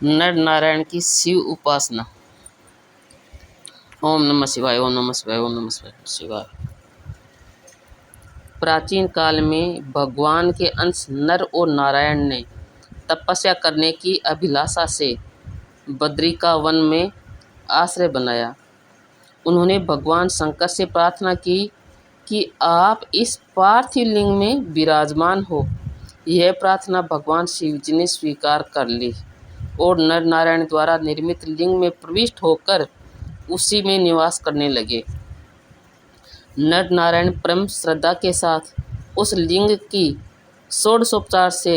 नर नारायण की शिव उपासना। ओम नमः शिवाय, ओम नमः शिवाय, ओम नमः शिवाय। प्राचीन काल में भगवान के अंश नर और नारायण ने तपस्या करने की अभिलाषा से बद्रिका वन में आश्रय बनाया। उन्होंने भगवान शंकर से प्रार्थना की कि आप इस पार्थिव लिंग में विराजमान हो। यह प्रार्थना भगवान शिव जी ने स्वीकार कर ली और नर नारायण द्वारा निर्मित लिंग में प्रविष्ट होकर उसी में निवास करने लगे। नर नारायण परम श्रद्धा के साथ उस लिंग की षोडशोपचार से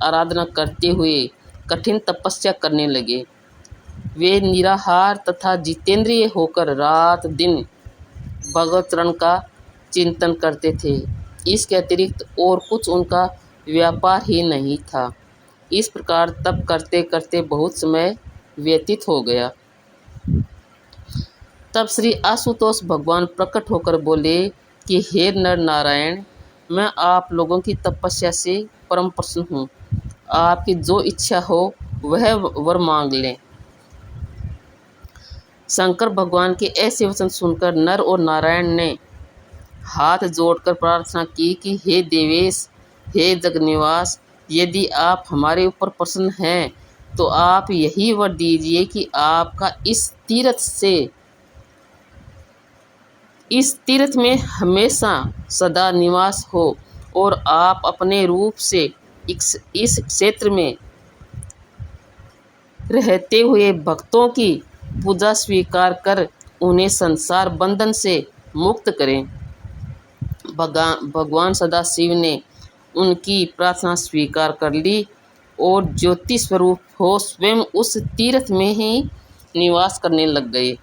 आराधना करते हुए कठिन तपस्या करने लगे। वे निराहार तथा जितेंद्रिय होकर रात दिन भगवतरण का चिंतन करते थे। इसके अतिरिक्त और कुछ उनका व्यापार ही नहीं था। इस प्रकार तप करते करते बहुत समय व्यतीत हो गया। तब श्री आशुतोष भगवान प्रकट होकर बोले कि हे नर नारायण, मैं आप लोगों की तपस्या से परम प्रसन्न हूँ। आपकी जो इच्छा हो वह वर मांग लें। शंकर भगवान के ऐसे वचन सुनकर नर और नारायण ने हाथ जोड़कर प्रार्थना की कि हे देवेश, हे जगन्निवास, यदि आप हमारे ऊपर प्रसन्न हैं तो आप यही वर दीजिए कि आपका इस तीर्थ में हमेशा सदा निवास हो और आप अपने रूप से इस क्षेत्र में रहते हुए भक्तों की पूजा स्वीकार कर उन्हें संसार बंधन से मुक्त करें। भगवान सदाशिव ने उनकी प्रार्थना स्वीकार कर ली और ज्योति स्वरूप हो स्वयं उस तीर्थ में ही निवास करने लग गए।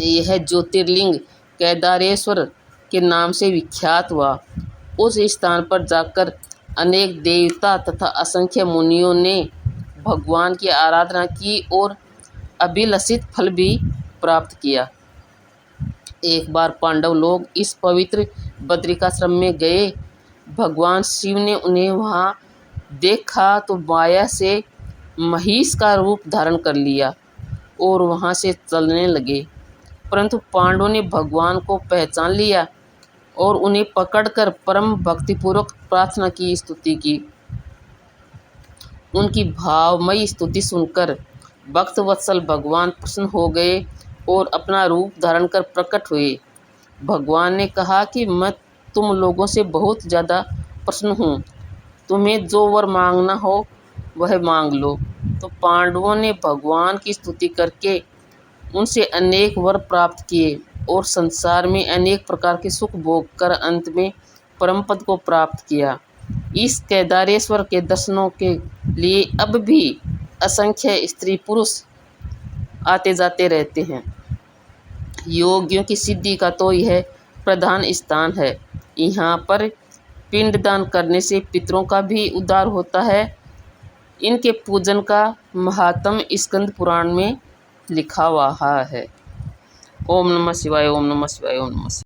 यह ज्योतिर्लिंग केदारेश्वर के नाम से विख्यात हुआ। उस स्थान पर जाकर अनेक देवता तथा असंख्य मुनियों ने भगवान की आराधना की और अभिलषित फल भी प्राप्त किया। एक बार पांडव लोग इस पवित्र बद्रिकाश्रम में गए। भगवान शिव ने उन्हें वहां देखा तो माया से महिष का रूप धारण कर लिया और वहां से चलने लगे। परंतु पांडवों ने भगवान को पहचान लिया और उन्हें पकड़कर परम भक्तिपूर्वक प्रार्थना की स्तुति की। उनकी भावमयी स्तुति सुनकर भक्त वत्सल भगवान प्रसन्न हो गए और अपना रूप धारण कर प्रकट हुए। भगवान ने कहा कि मैं तुम लोगों से बहुत ज़्यादा प्रसन्न हूँ, तुम्हें जो वर मांगना हो वह मांग लो। तो पांडवों ने भगवान की स्तुति करके उनसे अनेक वर प्राप्त किए और संसार में अनेक प्रकार के सुख भोग कर अंत में परम पद को प्राप्त किया। इस केदारेश्वर के दर्शनों के लिए अब भी असंख्य स्त्री पुरुष आते जाते रहते हैं। योगियों की सिद्धि का तो यह प्रधान स्थान है। यहाँ पर पिंडदान करने से पितरों का भी उद्धार होता है। इनके पूजन का महात्म्य स्कंद पुराण में लिखा हुआ है। ओम नमः शिवाय, ओम नमः शिवाय, ओम नमः शिवाय।